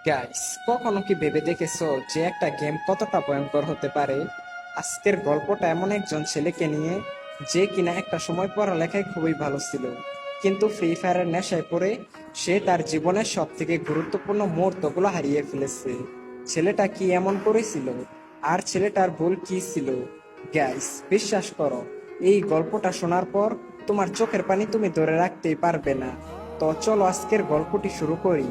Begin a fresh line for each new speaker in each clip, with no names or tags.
Guys, কখনো কি ভেবে দেখেছো যে একটা গেম কতটা ভয়ঙ্কর হতে পারে? আজকের গল্পটা এমন একজন ছেলেকে নিয়ে, যে কিনা একটা সময় পড়ালেখায় খুবই ভালো ছিল, কিন্তু ফ্রি ফায়ারের নেশায় পড়ে সে তার জীবনের সব থেকে গুরুত্বপূর্ণ মুহূর্তগুলো হারিয়ে ফেলেছে। ছেলেটা কি এমন করেছিল, আর ছেলেটার ভুল কি ছিল? গাইস, বিশ্বাস করো, এই গল্পটা শোনার পর তোমার চোখের পানি তুমি ধরে রাখতেই পারবে না। তো চলো আজকের গল্পটি শুরু করি।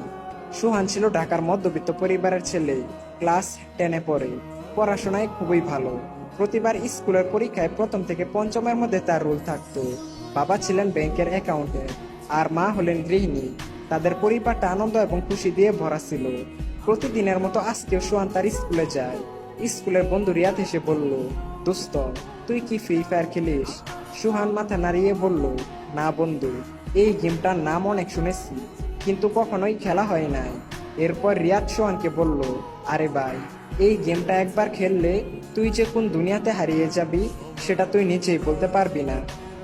সুহান ছিল ঢাকার মধ্যবিত্ত পরিবারের ছেলে। ক্লাস 10-এ পড়ে। পড়াশোনায় খুবই ভালো। প্রতিবার স্কুলের পরীক্ষায় প্রথম থেকে পঞ্চমের মধ্যে তার রোল থাকতো। বাবা ছিলেন ব্যাংকের অ্যাকাউন্টেন্ট, আর মা হলেন গৃহিণী। তাদের পরিবারটা আনন্দ এবং খুশি দিয়ে ভরা ছিল। প্রতিদিনের মতো আজকেও সুহান তার স্কুলে যায়। স্কুলের বন্ধু রিয়াদ এসে বলল, দোস্ত, তুই কি ফ্রি ফায়ার খেলিস? সুহান মাথা নাড়িয়ে বলল, না বন্ধু, এই গেমটার নাম অনেক শুনেছি, কিন্তু কখনোই খেলা হয় নাই। এরপর রিয়াদ সোহানকে বলল, আরে ভাই, এই গেমটা একবার খেললে তুই যে কোন দুনিয়াতে হারিয়ে যাবি সেটা তুই নিজেই বলতে পারবি না।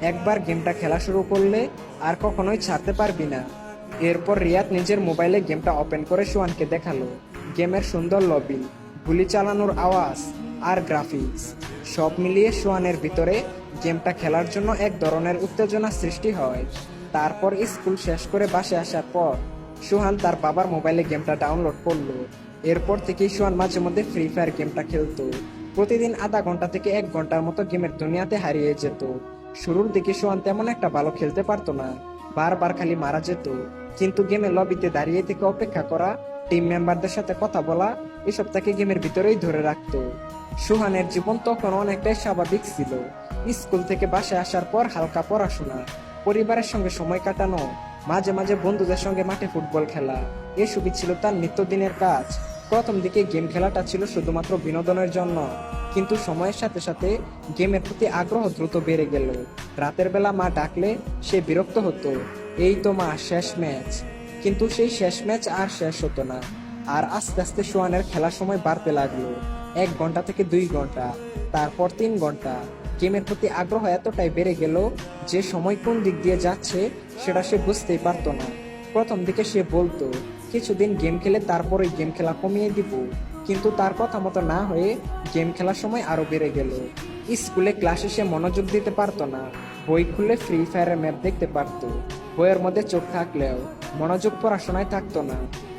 একবার গেমটা খেলা শুরু করলে আর কখনোই ছাড়তে পারবি না। এরপর রিয়াদ নিজের মোবাইলে গেমটা ওপেন করে সোহানকে দেখালো। গেমের সুন্দর লবি, গুলি চালানোর আওয়াজ আর গ্রাফিক্স সব মিলিয়ে সোহানের ভিতরে গেমটা খেলার জন্য এক ধরনের উত্তেজনা সৃষ্টি হয়। তারপর স্কুল শেষ করে বাসায় আসার পর সুহান তার বাবার মোবাইলে গেমটা ডাউনলোড করলো। এরপর থেকেই সুহান মাঝে মধ্যে ফ্রি ফায়ার গেমটা খেলতো। প্রতিদিন আধা ঘন্টা থেকে 1 ঘন্টার মতো গেমের দুনিয়াতে হারিয়ে যেত। শুরুর দিকে সুহান তেমন একটা ভালো খেলতে পারতো না, বারবার খালি মারা যেত। কিন্তু গেমের লবিতে দাঁড়িয়ে থেকে অপেক্ষা করা, টিম মেম্বারদের সাথে কথা বলা, এসব তাকে গেমের ভিতরেই ধরে রাখতো। সুহানের জীবন তখন অনেকটাই স্বাভাবিক ছিল। স্কুল থেকে বাসায় আসার পর হালকা পড়াশোনা, পরিবারের সঙ্গে সময় কাটানো, মাঝে মাঝে বন্ধুদের সঙ্গে মাঠে ফুটবল খেলা, এসবই ছিল তার নিত্যদিনের কাজ। প্রথম দিকে গেম খেলাটা ছিল শুধুমাত্র বিনোদনের জন্য, কিন্তু সময়ের সাথে সাথে গেমের প্রতি আগ্রহ দ্রুত বেড়ে গেল। রাতের বেলা মা ডাকলে সে বিরক্ত হতো, এই তো মা, শেষ ম্যাচ। কিন্তু সেই শেষ ম্যাচ আর শেষ হতো না। আর আস্তে আস্তে সোহানের খেলার সময় বাড়তে লাগলো। 1 ঘন্টা থেকে 2 ঘন্টা, তারপর 3 ঘন্টা। গেমের প্রতি আগ্রহ এতটাই বেড়ে গেল যে সময় কোন দিক দিয়ে যাচ্ছে সেটা সে বুঝতেই পারতো না। প্রথম দিকে সে বলতো, কিছুদিন গেম খেলে তারপরে গেম খেলা কমিয়ে দিব, কিন্তু তার কথা মতো না হয়ে গেম খেলার সময় আরো বেড়ে গেল। স্কুলে ক্লাসে সে মনোযোগ দিতে পারতো না। বই খুলে ফ্রি ফায়ারের ম্যাপ দেখতে পারতো, বইয়ের মধ্যে চোখ থাকলেও মনোযোগ পড়াশোনায় থাকতো না।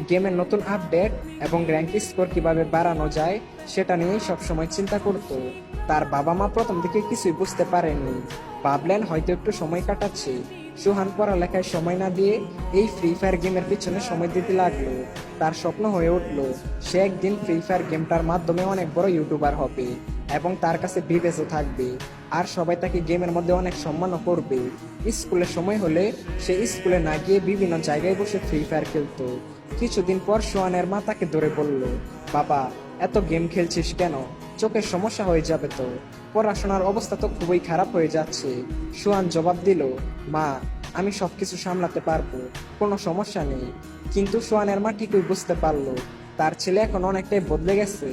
গেমের নতুন আপডেট এবং র্যাঙ্ক স্কোর কিভাবে বাড়ানো যায় সেটা নিয়েই সবসময় চিন্তা করতো। তার বাবা মা প্রথম দিকে কিছুই বুঝতে পারেননি, ভাবলেন হয়তো একটু সময় কাটাচ্ছে। সুহান পড়ালেখায় সময় না দিয়ে এই ফ্রি ফায়ার গেমের পিছনে সময় দিতে লাগলো। তার স্বপ্ন হয়ে উঠলো সে একদিন ফ্রি ফায়ার গেমটার মাধ্যমে অনেক বড় ইউটিউবার হবে, এবং তার কাছে ভিভেসও থাকবে, আর সবাই তাকে গেমের মধ্যে অনেক সম্মানও করবে। স্কুলের সময় হলে সে স্কুলে না গিয়ে বিভিন্ন জায়গায় বসে ফ্রি ফায়ার খেলতো। কিছুদিন পর সোহানের মা তাকে ধরে বলল, বাবা, এত গেম খেলছিস কেন? চোখের সমস্যা হয়ে যাবে তো, পড়াশোনার অবস্থা তো খুবই খারাপ হয়ে যাচ্ছে। সোহান জবাব দিল, মা, আমি সবকিছু সামলাতে পারবো, কোনো সমস্যা নেই। কিন্তু সোহানের মা ঠিকই বুঝতে পারলো তার ছেলে এখন অনেকটাই বদলে গেছে।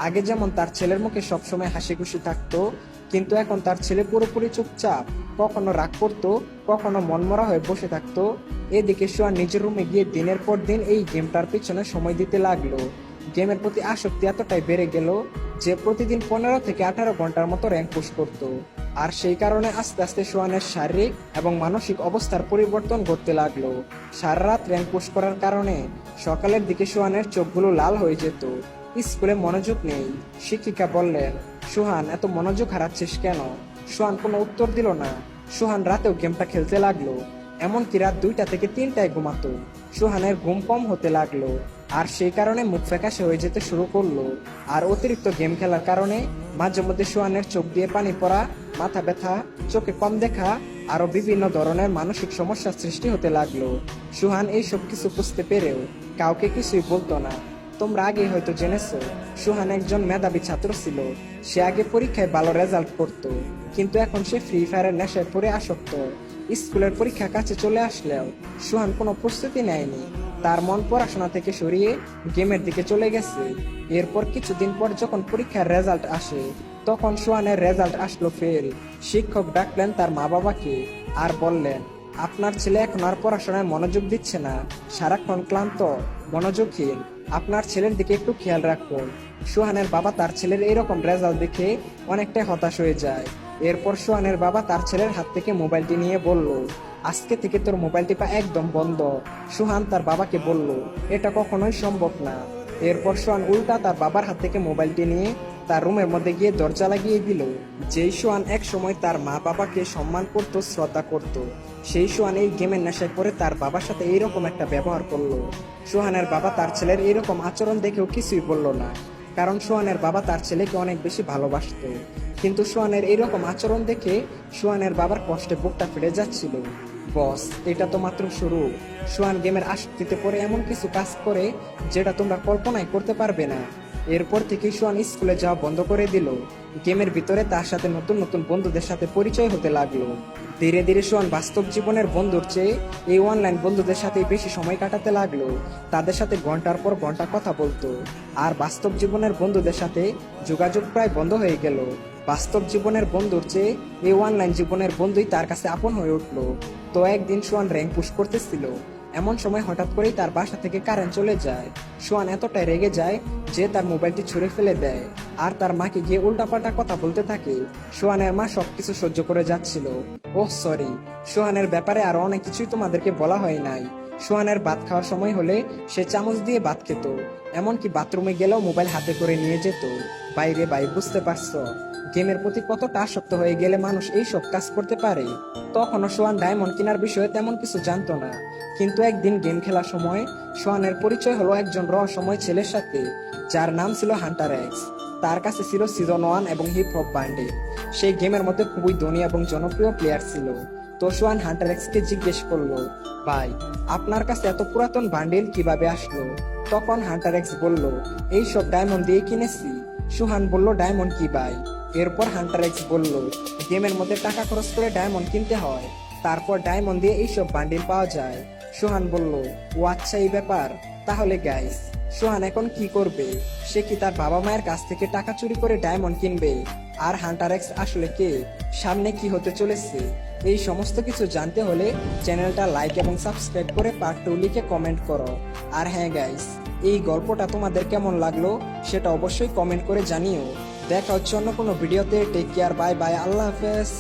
আগে যেমন তার ছেলের মুখে সবসময় হাসি খুশি থাকতো, কিন্তু এখন তার ছেলে পুরোপুরি চুপচাপ, কখনো রাগ করতো, কখনো মনমরা হয়ে বসে থাকতো। এদিকে সোহান নিজের রুমে গিয়ে দিনের পর দিন এই গেমটার পিছনে সময় দিতে লাগলো। গেমের প্রতি আসক্তি এতটাই বেড়ে গেল যে প্রতিদিন 15 থেকে 18 ঘন্টার মতো র্যাঙ্ক পুশ করত। আর সেই কারণে আস্তে আস্তে সোহানের শারীরিক এবং মানসিক অবস্থার পরিবর্তন ঘটতে লাগলো। সারা রাত র্যাঙ্ক পুশ করার কারণে সকালের দিকে সোহানের চোখগুলো লাল হয়ে যেত। স্কুলে মনোযোগ নেই। শিক্ষিকা বললেন, সোহান, এত মনোযোগ হারাচ্ছিস কেন? সোহান কোনো উত্তর দিল না। সোহান রাতেও গেমটা খেলতে লাগলো, এমনকি রাত 2টা থেকে 3টায় ঘুমাতো। সোহানের ঘুম কম হতে লাগলো, আর সেই কারণে মুখ ফ্যাকাশে হয়ে যেতে শুরু করলো। আর অতিরিক্ত গেম খেলার কারণে মাঝে মধ্যে সোহানের চোখ দিয়ে পানি পড়া, মাথা ব্যথা, চোখে কম দেখা, আরো বিভিন্ন ধরনের মানসিক সমস্যার সৃষ্টি হতে লাগলো। সোহান এই সব কিছু বুঝতে পেরেও কাউকে কিছুই বলতো না। তোমরা আগে হয়তো জেনেছো, সোহান একজন মেধাবী ছাত্র ছিল। সে আগে পরীক্ষায় ভালো রেজাল্ট করতো, কিন্তু এখন সে ফ্রি ফায়ারের নেশায় পড়ে আসক্ত। স্কুলের পরীক্ষা কাছে চলে আসলেও সোহান কোনো প্রস্তুতি নেয়নি। তার মন পড়াশোনা থেকে সরিয়ে গেমের দিকে চলে গেছে। এরপর কিছুদিন পর যখন পরীক্ষার রেজাল্ট আসে, তখন সোহানের রেজাল্ট আসলো ফেল। শিক্ষক ডাকলেন তার মা বাবাকে আর বললেন, আপনার ছেলে এখন আর পড়াশোনায় মনোযোগ দিচ্ছে না, সারাক্ষণ ক্লান্ত, মনোযোগহীন। আপনার ছেলের দিকে একটু খেয়াল রাখুন। সোহানের বাবা তার ছেলের এরকম রেজাল্ট দেখে অনেকটাই হতাশ হয়ে যায়। এরপর সোহানের বাবা তার ছেলের হাত থেকে মোবাইলটি নিয়ে বলল, আজকে থেকে তোর মোবাইল টিপা একদম বন্ধ। সোহান তার বাবাকে বলল, এটা কখনোই সম্ভব না। এরপর সোহান উল্টা তার বাবার হাত থেকে মোবাইলটি নিয়ে তার রুমের মধ্যে গিয়ে দরজা লাগিয়ে দিল। যেই সোহান এক সময় তার মা বাবাকে সম্মান করত, শ্রদ্ধা করত, সেই সোহান এই গেমের নেশায় পড়ে তার বাবার সাথে এইরকম একটা ব্যবহার করলো। সোহানের বাবা তার ছেলের এরকম আচরণ দেখেও কিছুই বলল না, কারণ সোহানের বাবা তার ছেলেকে অনেক বেশি ভালোবাসতো। কিন্তু সোহানের এরকম আচরণ দেখে সোহানের বাবার কষ্টে বুকটা ফেটে যাচ্ছিল। বস, এটা তো মাত্র শুরু। সোহান গেমের আসক্তিতে পড়ে এমন কিছু কাজ করে যেটা তোমরা কল্পনাই করতে পারবে না। এরপর থেকে সোহান স্কুলে যাওয়া বন্ধ করে দিল। গেমের ভিতরে তার সাথে নতুন নতুন বন্ধুদের সাথে পরিচয় হতে লাগলো। ধীরে ধীরে সোহান বাস্তব জীবনের বন্ধুর চেয়ে এই অনলাইন বন্ধুদের সাথে বেশি সময় কাটাতে লাগলো। তাদের সাথে ঘন্টার পর ঘন্টা কথা বলতো। আর বাস্তব জীবনের বন্ধুদের সাথে যোগাযোগ প্রায় বন্ধ হয়ে গেল। বাস্তব জীবনের বন্ধুর চেয়ে এই অনলাইন জীবনের বন্ধুই তার কাছে আপন হয়ে উঠলো। তো একদিন সোহান র্যাঙ্ক পুশ করতেছিল। এমন সময় হঠাৎ করেই তার বাসা থেকে কারেন্ট চলে যায়। সোহান এতটাই রেগে যায় যে তার মোবাইলটি ছুঁড়ে ফেলে দেয় আর তার মাকে গিয়ে উল্টাপাল্টা কথা বলতে থাকে। সোহানের মা সবকিছু সহ্য করে যাচ্ছিল। ওহ সরি, সোহানের ব্যাপারে আরো অনেক কিছুই তোমাদেরকে বলা হয় নাই। সোহানের ভাত খাওয়ার সময় হলে সে চামচ দিয়ে ভাত খেত, এমনকি বাথরুমে গেলেও মোবাইল হাতে করে নিয়ে যেত। বাইরে ভাই, বুঝতে পারছো গেমের প্রতি কতটা আসক্ত হয়ে গেলে মানুষ এই সব কাজ করতে পারে। তখনও সোহান ডায়মন্ড কেনার বিষয়ে তেমন কিছু জানতো না। কিন্তু একদিন গেম খেলার সময় সোহানের পরিচয় হলো একজন রহস্যময় ছেলের সাথে, যার নাম ছিল হান্টার এক্স। তার কাছে ছিল সিজন 1 এবং হিপ হপ বান্ডেল। সেই গেমের মধ্যে খুবই ধনী এবং জনপ্রিয় প্লেয়ার ছিল। তো সোহান হান্টার এক্সকে জিজ্ঞেস করলো, ভাই, আপনার কাছে এত পুরাতন বান্ডেল কিভাবে আসলো? তখন হান্টার এক্স বলল, এই সব ডায়মন্ড দিয়ে কিনেছি। সোহান বলল, ডায়মন্ড কি ভাই? এরপর হান্টার এক্স বলল, গেমের মধ্যে টাকা খরচ করে ডায়মন্ড কিনতে হয়, তারপর ডায়মন্ড দিয়ে এইসব বান্ডিল পাওয়া যায়। সোহান বলল, ও আচ্ছা, এই ব্যাপার। তাহলে গাইস, সোহান এখন কি করবে? সে কি তার বাবা মায়ের কাছ থেকে টাকা চুরি করে ডায়মন্ড কিনবে? আর হান্টার এক্স আসলে কে? সামনে কি হতে চলেছে? এই সমস্ত কিছু জানতে হলে চ্যানেলটা লাইক এবং সাবস্ক্রাইব করে পার্ট 2 লিখে কমেন্ট করো। আর হ্যাঁ গাইস, এই গল্পটা তোমাদের কেমন লাগলো সেটা অবশ্যই কমেন্ট করে জানিও। দেখা হচ্ছে অন্য কোনো ভিডিওতে। টেক কেয়ার, বাই বাই, আল্লাহ হাফেজ।